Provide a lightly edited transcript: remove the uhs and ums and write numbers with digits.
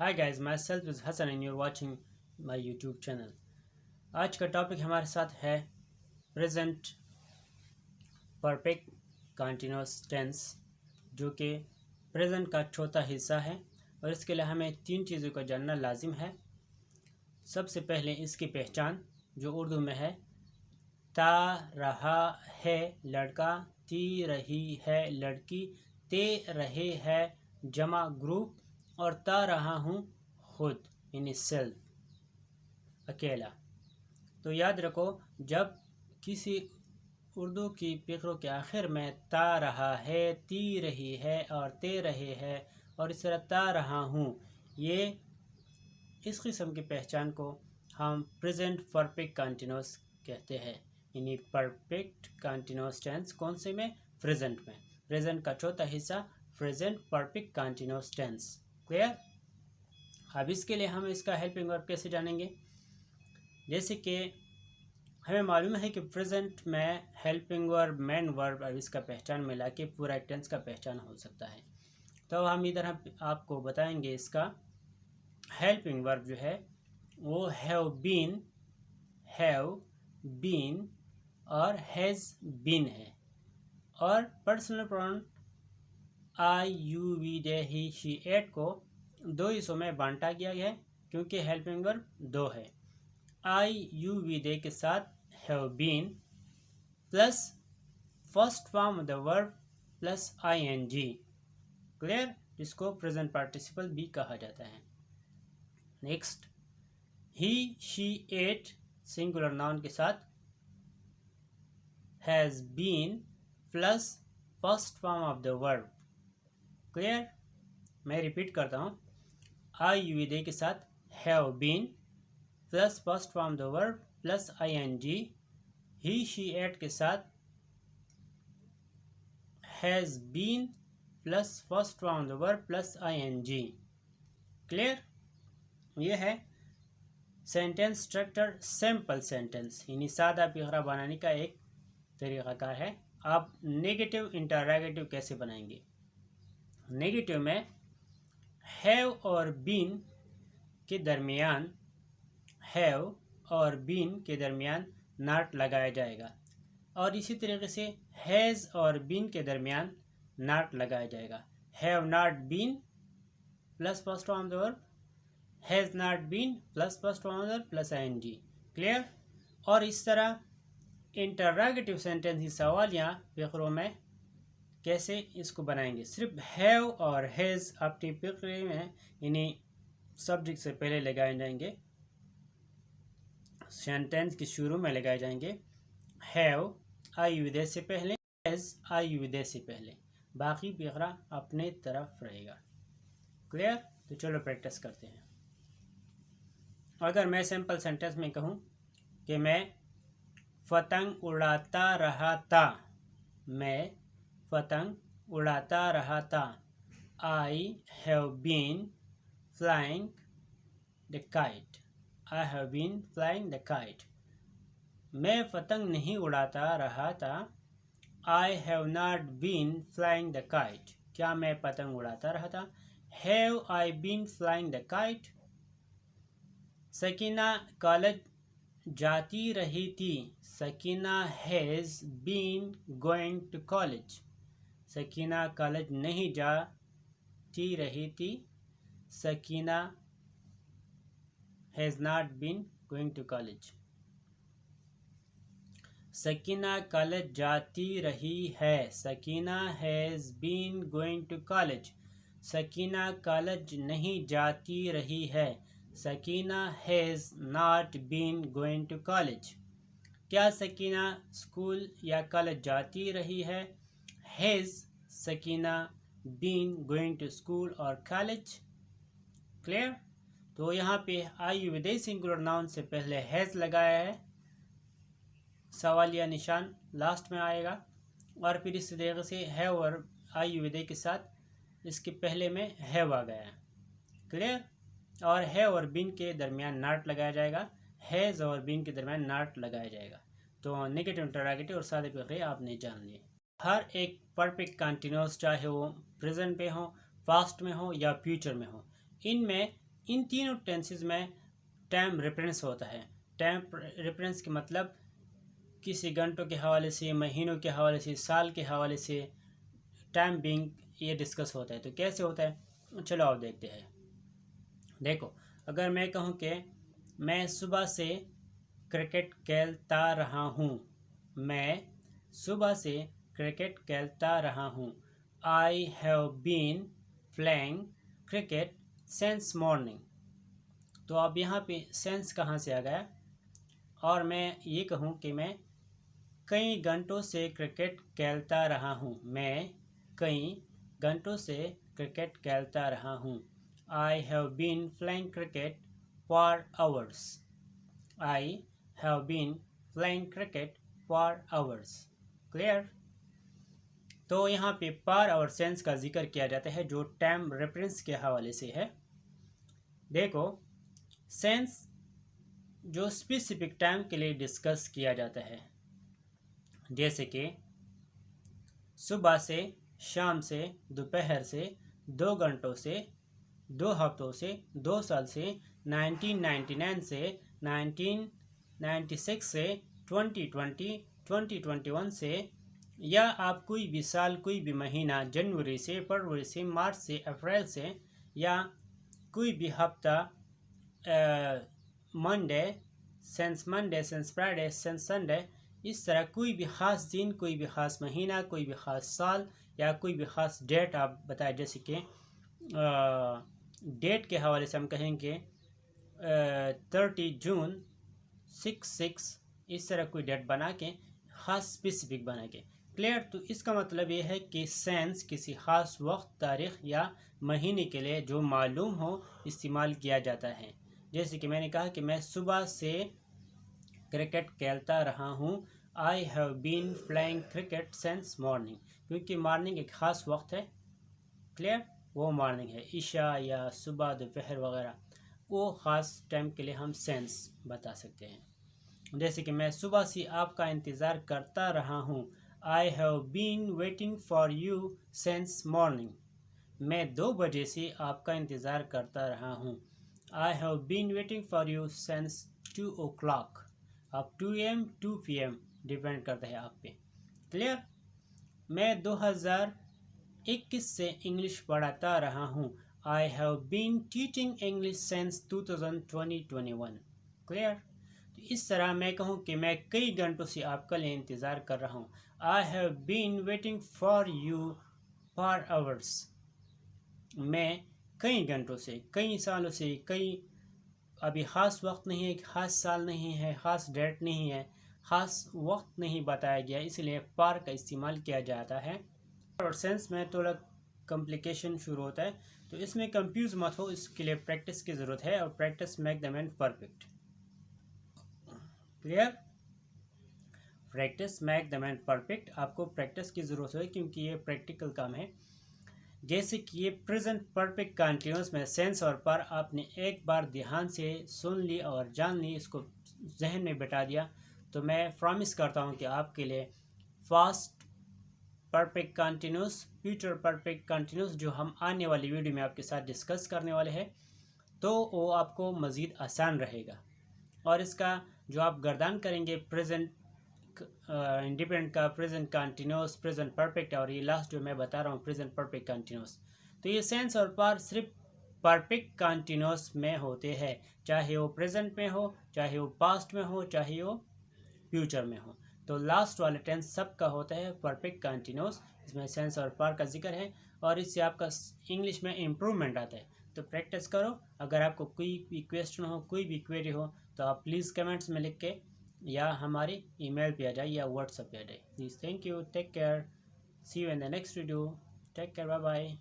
Hi guys, myself is Hasan and you're watching my YouTube channel. आज का topic हमारे साथ है प्रेजेंट परफेक्ट कंटिन्यूअस टेंस, जो कि प्रेजेंट का चौथा हिस्सा है और इसके लिए हमें तीन चीज़ों का जानना लाजिम है। सबसे पहले इसकी पहचान जो उर्दू में है, ता रहा है लड़का, ती रही है लड़की, ते रहे है जमा ग्रुप और ता रहा हूँ खुद यानी सेल्फ अकेला। तो याद रखो, जब किसी उर्दू की फिक्रों के आखिर में ता रहा है, ती रही है और ते रहे है और इस तरह ता रहा हूँ, ये इस किस्म की पहचान को हम प्रेजेंट परफेक्ट कंटिन्यूअस कहते हैं। यानी परफेक्ट कंटिन्यूअस टेंस कौन से में? प्रेजेंट में। प्रेजेंट का चौथा हिस्सा present perfect continuous tense. Clear? अब इसके लिए हम इसका हेल्पिंग वर्ब कैसे जानेंगे? जैसे कि हमें मालूम है कि प्रेजेंट में हेल्पिंग वर्ब, मेन वर्ब और इसका पहचान मिला के पूरा टेंस का पहचान हो सकता है। तो हम इधर आपको बताएंगे इसका हेल्पिंग वर्ब जो है वो हैव बीन और हैज़ बीन है। और personal pronoun I, you, we, they, he, she, it को दो हिस्सों में बांटा गया है क्योंकि हेल्पिंग वर्ब दो है। आई, यू, वी, दे के साथ have been plus first form of the verb plus I N G. Clear? जिसको प्रेजेंट पार्टिसिपल भी कहा जाता है। Next, he, she, it singular noun के साथ has been plus first form of the verb. Clear? मैं रिपीट करता हूँ, आई, यू, दे के साथ have been plus first form the verb plus I N G. He, she, it के साथ has been plus first form the verb plus I N G. Clear? यह है sentence structure simple sentence, यानी सादा फिक्रा बनाने का एक तरीक़ाकार है। आप नेगेटिव इंटररोगेटिव कैसे बनाएंगे? नेगेटिव में हैव और बीन के दरमियान नॉट लगाया जाएगा और इसी तरीके से हैज़ और बीन के दरमियान नॉट लगाया जाएगा। Have not been plus first form the verb, has not been plus first form the verb plus I N G. Clear? और इस तरह इंटररोगेटिव सेंटेंस की सवालियाँ फिक्रों में कैसे इसको बनाएंगे? सिर्फ हैव और हैज़ अपनी फिक्रे में यानी सब्जेक्ट से पहले लगाए जाएंगे, सेंटेंस के शुरू में लगाए जाएंगे। हैव आई विदे से पहले, हैज़ आई विदे से पहले, बाकी फिक्रा अपने तरफ रहेगा। क्लियर? तो चलो प्रैक्टिस करते हैं। अगर मैं सिंपल सेंटेंस में कहूँ कि मैं पतंग उड़ाता रहा था, मैं पतंग उड़ाता रहा था, I have been flying the kite, I have been flying the kite. मैं पतंग नहीं उड़ाता रहा था, I have not been flying the kite, क्या मैं पतंग उड़ाता रहा था? Have I been flying the kite. Sakina college जाती रही थी, Sakina has been going to college, Sakina college नहीं जाती रही थी, Sakina has not been going to college. Sakina college जाती रही है, Sakina has been going to college, Sakina college नहीं जाती रही है, Sakina has not been going to college. क्या सकीना स्कूल या कॉलेज जाती रही है? Has Sakina been going to school और कॉलेज? क्लियर? तो यहाँ पे आई विदेय सिंगुलर नाउन से पहले हैज़ लगाया है, सवालिया निशान लास्ट में आएगा और फिर इस तरीके से हैव और आई विदेय के साथ इसके पहले में हैव आ गया है। क्लियर? और हैव और बीन के दरमियान नॉट लगाया जाएगा, हैज़ और बीन के दरमियान नॉट लगाया जाएगा। तो नेगेटिव इंटररोगेटिव और सादे फिक्रे आपने जान लिए। हर एक परफेक्ट कंटिन्यूअस चाहे वो प्रेजेंट पे हो, पास्ट में हो या फ्यूचर में हो, इनमें इन तीनों टेंसेस में टाइम रेफरेंस होता है। टाइम रेफरेंस के मतलब किसी घंटों के हवाले से, महीनों के हवाले से, साल के हवाले से टाइम बिंग ये डिस्कस होता है। तो कैसे होता है, चलो आप देखते हैं। देखो, अगर मैं कहूँ कि मैं सुबह से क्रिकेट खेलता रहा हूँ, मैं सुबह से क्रिकेट खेलता रहा हूँ। I have been playing cricket since morning. तो अब यहाँ पे सेंस कहाँ से आ गया। और मैं ये कहूँ कि मैं कई घंटों से क्रिकेट खेलता रहा हूँ, मैं कई घंटों से क्रिकेट खेलता रहा हूँ। I have been playing cricket for hours. I have been playing cricket for hours. Clear. तो यहाँ पे पर और सेंस का जिक्र किया जाता है जो टाइम रेफरेंस के हवाले से है। देखो, सेंस जो स्पेसिफिक टाइम के लिए डिस्कस किया जाता है, जैसे कि सुबह से, शाम से, दोपहर से, 2 घंटों से, 2 हफ्तों से, 2 साल से, 1999 से, 1996 से, 2020, 2021 से, या आप कोई भी साल, कोई भी महीना, जनवरी से, फरवरी से, मार्च से, अप्रैल से, या कोई भी हफ्ता, Monday, sense Monday, sense Friday, sense Sunday, इस तरह कोई भी ख़ास दिन, कोई भी ख़ास महीना, कोई भी ख़ास साल या कोई भी ख़ास डेट आप बताएं। जैसे कि डेट के हवाले से हम कहेंगे 30 जून 66, इस तरह कोई डेट बना के ख़ास स्पेसिफिक बना के। क्लियर। तो इसका मतलब ये है कि सेंस किसी ख़ास वक्त, तारीख़ या महीने के लिए जो मालूम हो इस्तेमाल किया जाता है। जैसे कि मैंने कहा कि मैं सुबह से क्रिकेट खेलता रहा हूँ। I have been playing cricket since morning, क्योंकि मॉर्निंग एक ख़ास वक्त है। क्लियर। वो मॉर्निंग है, इशा या सुबह, दोपहर वगैरह, वो ख़ास टाइम के लिए हम सेंस बता सकते हैं। जैसे कि मैं सुबह से आपका इंतज़ार करता रहा हूँ। I have been waiting for you since morning. मैं 2 बजे से आपका इंतज़ार करता रहा हूँ। I have been waiting for you since 2 o'clock। अब 2 AM 2 PM डिपेंड करता है आप पे। क्लियर। मैं 2021 से इंग्लिश पढ़ाता रहा हूँ। I have been teaching English since 2021। Clear. तो इस तरह मैं कहूँ कि मैं कई घंटों से आपका लिए इंतज़ार कर रहा हूँ। I have been waiting for you for hours. मैं कई घंटों से, कई सालों से, कई, अभी ख़ास वक्त नहीं है, ख़ास साल नहीं है, ख़ास डेट नहीं है, ख़ास वक्त नहीं बताया गया, इसलिए पार का इस्तेमाल किया जाता है। और सेंस में थोड़ा कॉम्प्लिकेशन शुरू होता है, तो इसमें कंफ्यूज मत हो, इसके लिए प्रैक्टिस की ज़रूरत है। और practice make the man perfect. Clear. Practice make the man perfect. आपको प्रैक्टिस की ज़रूरत है क्योंकि ये प्रैक्टिकल काम है। जैसे कि ये प्रेजेंट परफेक्ट कंटिन्यूस में सेंस और पर आपने एक बार ध्यान से सुन ली और जान ली, इसको जहन में बैठा दिया, तो मैं प्रॉमिस करता हूँ कि आपके लिए fast perfect continuous, future perfect continuous जो हम आने वाली वीडियो में आपके साथ डिस्कस करने वाले हैं, तो वो आपको मज़ीद आसान रहेगा। और इसका जो आप गर्दान करेंगे प्रेजेंट इंडिपेंडेंट का, प्रेजेंट कंटिन्यूस, प्रेजेंट परफेक्ट, और ये लास्ट जो मैं बता रहा हूँ प्रेजेंट परफेक्ट कंटिन्यूस, तो ये सेंस और पार सिर्फ परफेक्ट कंटिन्यूस में होते हैं, चाहे वो प्रेजेंट में हो, चाहे वो पास्ट में हो, चाहे वो फ्यूचर में हो। तो लास्ट वाला टेंस सबका होता है परफेक्ट कंटिन्यूस, इसमें सेंस और पार का जिक्र है, और इससे आपका इंग्लिश में इम्प्रूवमेंट आता है। तो प्रैक्टिस करो। अगर आपको कोई भी क्वेश्चन हो, कोई भी क्वेरी हो, तो आप प्लीज़ कमेंट्स में लिख के या हमारे ईमेल पे आ जाए या व्हाट्सएप पे आ जाए please. Thank you, take care, see you in the next video, take care, bye bye.